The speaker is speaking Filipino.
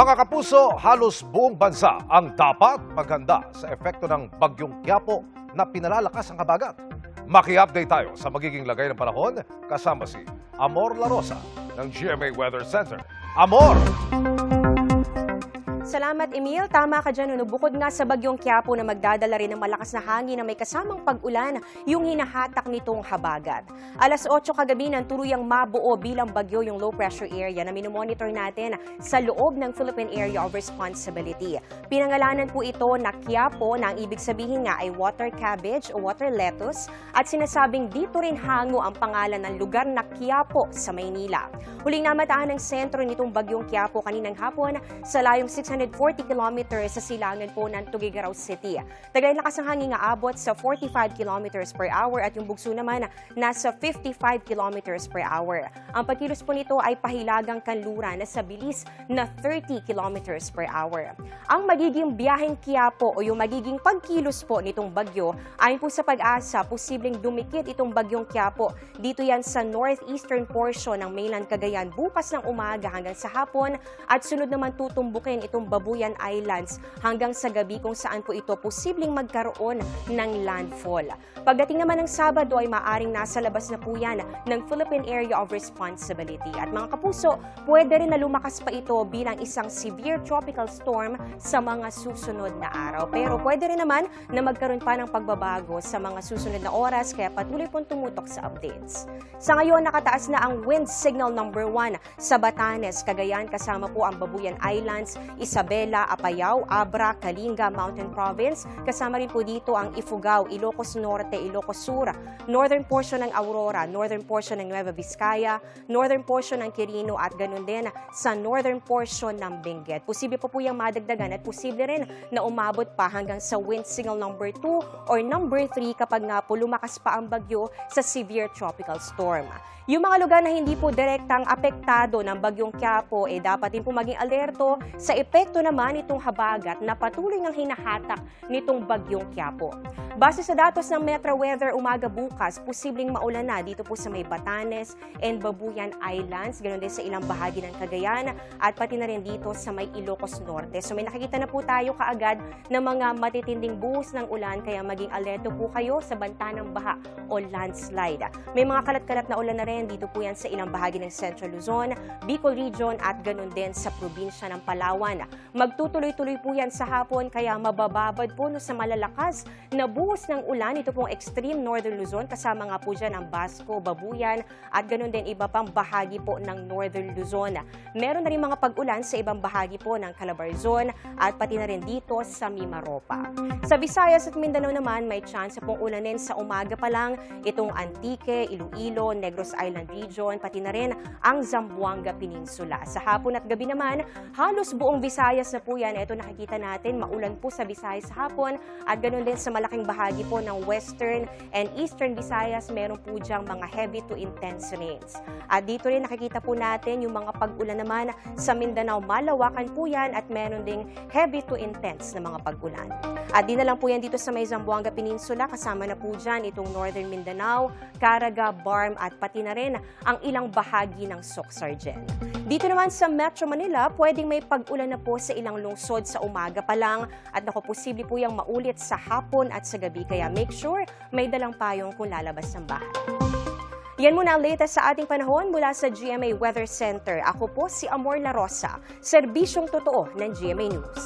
Mga kapuso, halos buong bansa ang dapat maghanda sa epekto ng Bagyong Quiapo na pinalalakas ang habagat. Maki-update tayo sa magiging lagay ng panahon kasama si Amor La Rosa ng GMA Weather Center. Amor! Salamat, Emil. Tama ka dyan. Bukod nga sa Bagyong Quiapo na magdadala rin ng malakas na hangin na may kasamang pag-ulan, yung hinahatak nitong habagat. Alas 8 kagabi nang turuyang mabuo bilang bagyo yung low pressure area na minomonitor natin sa loob ng Philippine Area of Responsibility. Pinangalanan po ito na Quiapo na ang ibig sabihin nga ay water cabbage o water lettuce at sinasabing dito rin hango ang pangalan ng lugar na Quiapo sa Maynila. Huling namatahan ng sentro nitong Bagyong Quiapo kaninang hapon sa layong 640 kilometers sa silangan po ng Tuguegarao City. Tagay lakas ng hangin nga abot sa 45 kilometers per hour at yung bugso naman nasa 55 kilometers per hour. Ang pagkilos po nito ay pahilagang kanluran na sa bilis na 30 kilometers per hour. Ang magiging biyaheng Quiapo o yung magiging pagkilos po nitong bagyo ayon po sa Pag-asa, posibleng dumikit itong Bagyong Quiapo. Dito yan sa northeastern portion ng mainland Cagayan bukas ng umaga hanggang sa hapon at sunod naman tutumbukin itong Babuyan Islands hanggang sa gabi kung saan po ito posibleng magkaroon ng landfall. Pagdating naman ng Sabado ay maaring nasa labas na po yan ng Philippine Area of Responsibility. At mga kapuso, pwede rin na lumakas pa ito bilang isang severe tropical storm sa mga susunod na araw. Pero pwede rin naman na magkaroon pa ng pagbabago sa mga susunod na oras kaya patuloy pong tumutok sa updates. Sa ngayon, nakataas na ang wind signal number 1 sa Batanes, Cagayan kasama po ang Babuyan Islands, Isabela, Apayao, Abra, Kalinga, Mountain Province. Kasama rin po dito ang Ifugao, Ilocos Norte, Ilocos Sur, northern portion ng Aurora, northern portion ng Nueva Vizcaya, northern portion ng Quirino at ganun din sa northern portion ng Benguet. Posible po yung madagdagan at posible rin na umabot pa hanggang sa wind signal number 2 or number 3 kapag nga po lumakas pa ang bagyo sa severe tropical storm. Yung mga lugar na hindi po direktang apektado ng Bagyong Quiapo dapat din po maging alerto sa epekto naman itong habagat na patuloy ng hinahatak nitong Bagyong Quiapo. Base sa datos ng Metro Weather, umaga bukas, posibleng maulan na dito po sa may Batanes and Babuyan Islands, ganoon din sa ilang bahagi ng Cagayan at pati na rin dito sa may Ilocos Norte. So may nakikita na po tayo kaagad ng mga matitinding buhos ng ulan kaya maging alerto po kayo sa banta ng baha o landslide. May mga kalat-kalat na ulan na rin dito po yan sa ilang bahagi ng Central Luzon, Bicol Region at ganoon din sa probinsya ng Palawan. Magtutuloy-tuloy po yan sa hapon kaya mabababad po sa malalakas na buhos ng ulan. Ito pong extreme Northern Luzon kasama nga po dyan ang Basco, Babuyan at ganoon din iba pang bahagi po ng Northern Luzon. Meron na rin mga pag-ulan sa ibang bahagi po ng Calabarzon at pati na rin dito sa Mimaropa. Sa Visayas at Mindanao naman may chance pong ulanin sa umaga pa lang itong Antique, Iloilo, Negros Island Region, pati na rin ang Zamboanga Peninsula. Sa hapon at gabi naman, halos buong Visayas na po yan. Ito nakikita natin, maulan po sa Visayas sa hapon at ganoon din sa malaking bahagi po ng Western and Eastern Visayas, meron po diyang mga heavy to intense rains. At dito rin nakikita po natin yung mga pag-ulan naman sa Mindanao, Malawakan po yan at meron ding heavy to intense na mga pag-ulan. At di na lang po yan dito sa may Zamboanga Peninsula, kasama na po dyan itong Northern Mindanao, Caraga, Barm at pati na rin ang ilang bahagi ng Soc-Sargen. Dito naman sa Metro Manila, pwedeng may pag-ulan na po sa ilang lungsod sa umaga pa lang at posible po yung maulit sa hapon at sa gabi. Kaya make sure may dalang payong kung lalabas ng bahay. Yan muna ang latest sa ating panahon mula sa GMA Weather Center. Ako po si Amor La Rosa, serbisyong totoo ng GMA News.